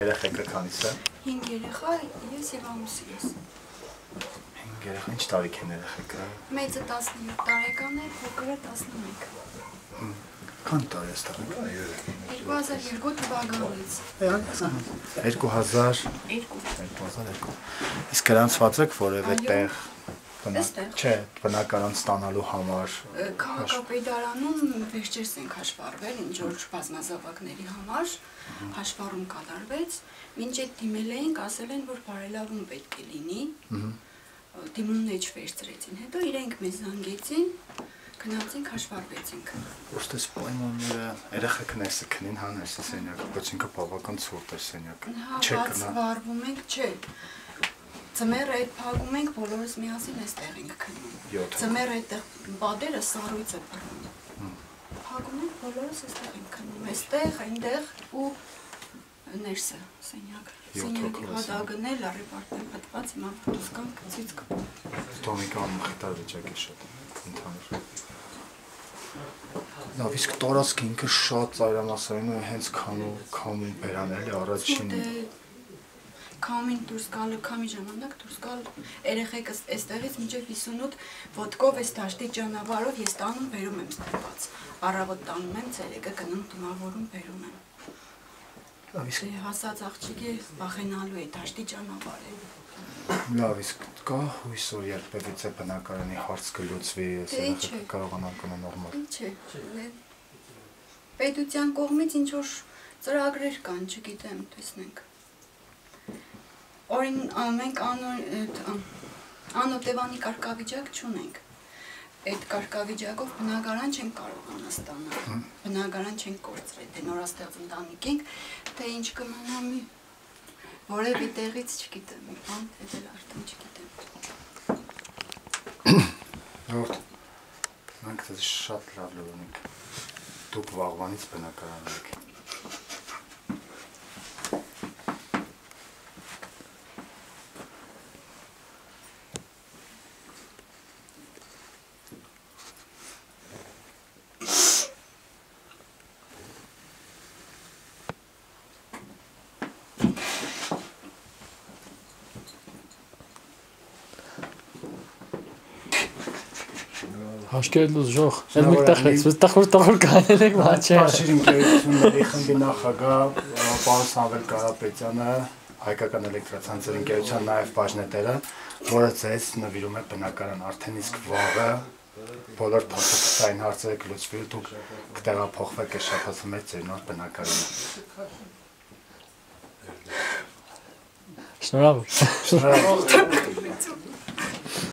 Երեխեքը քանիս է։ 5 երեխա, ես եւ ամուսին ես։ 5 երեխա, ինչ տարիք են երեխեքը։ Մեծը 17 տարեկան է, փոքրը 11։ Քանի տարի է ստեղծել։ 2002 թվականից։ 2002։ Իսկ գրանցված եք որևէ տեղ չէ, բնակարան ստանալու համար։ Քաղաքապետարանում վերջերս ենք հաշվառվել, ինչ որ բազմազավակների համար հաշվառում կատարվեց, մինչ այդ դիմել էինք, ասել են, որ բարելավում պետք է լինի, դիմումն էջ վերցրեցին, հետո իրենք մեզ զանգեցին, գնացինք հաշվառվեցինք։ Ոստես պայմանները երեխեքն էսը քնին հանես սենյակը, բայց ինքը բավական ցուրտ է սենյակը։ Չէ, կնա։ Վարվում ենք, չէ։ Ձմեռը այդ փակում ենք, բոլորս միասին էստեղ ենք քնում։ Ձմեռը այդտեղ բադերը սառույց է բռնում։ Փակում ենք, բոլորս էստեղ ենք քնում, էստեղ, այնտեղ ու ներսը սենյակը։ Սենյակի հատակն էլ առիպարտեն պատված, հիմա դուս կանք ցից կպում։ Տոմիկան մխիթար վիճակ է շատ ընդհանուր։ Լավ, իսկ տարածքը ինքը շատ ծայրամասային է, հենց քամին բերանելի առաջին։ Քամին դուրս գալու, քամի ժամանակ դուրս գալ երեխեքը այստեղից մինչև 58 ոտքով էս դաշտի ճանապարհով ես տանում բերում եմ ստված։ Առավոտ տանում եմ, ցերեկը գնում դիմավորում բերում եմ։ Լավ, իսկ հասած աղջիկը վախենալու է դաշտի ճանապարհը։ Լավ, իսկ կա հույս որ երբևիցե բնակարանի հարց կլուծվի, երեխեքը կարողանան գնալ նորմալ։ Չէ։ Պետության կողմից ինչ որ ծրագրեր կան, չգիտեմ, տեսնենք։ Օրին մենք անօտևանի կարգավիճակ չունենք։ Այդ կարգավիճակով բնակարան չենք կարողանա ստանալ։ Բնակարան չենք կորցրել, թե նորաստեղծ ընտանիք ենք, թե ինչ կմնա մի որևէ տեղից չգիտեմ, մի բան դել արդեն չգիտեմ։ Հորդ, մենք դες շատ լավ լուրենք, դուք վաղվանից բնակարան եք։ Հաշկերլուս ժող, էլ մեկ տախեց, տախոր կանել եք մաչը։ Պաշիր ընկերությունների խմբի նախագահ պարոն Սամվել Կարապետյանը, հայկական էլեկտրացանցերի ընկերության նաև բաժնետերը, որը ձեզ նվիրում է բնակարան, արդեն իսկ վաղը բոլոր փոփոխության հարցերը կլուծվի ու դուք կտեղափոխվեք այս շաբաթը մեր ձեր նոր բնակարանը։ Շնորհավոր։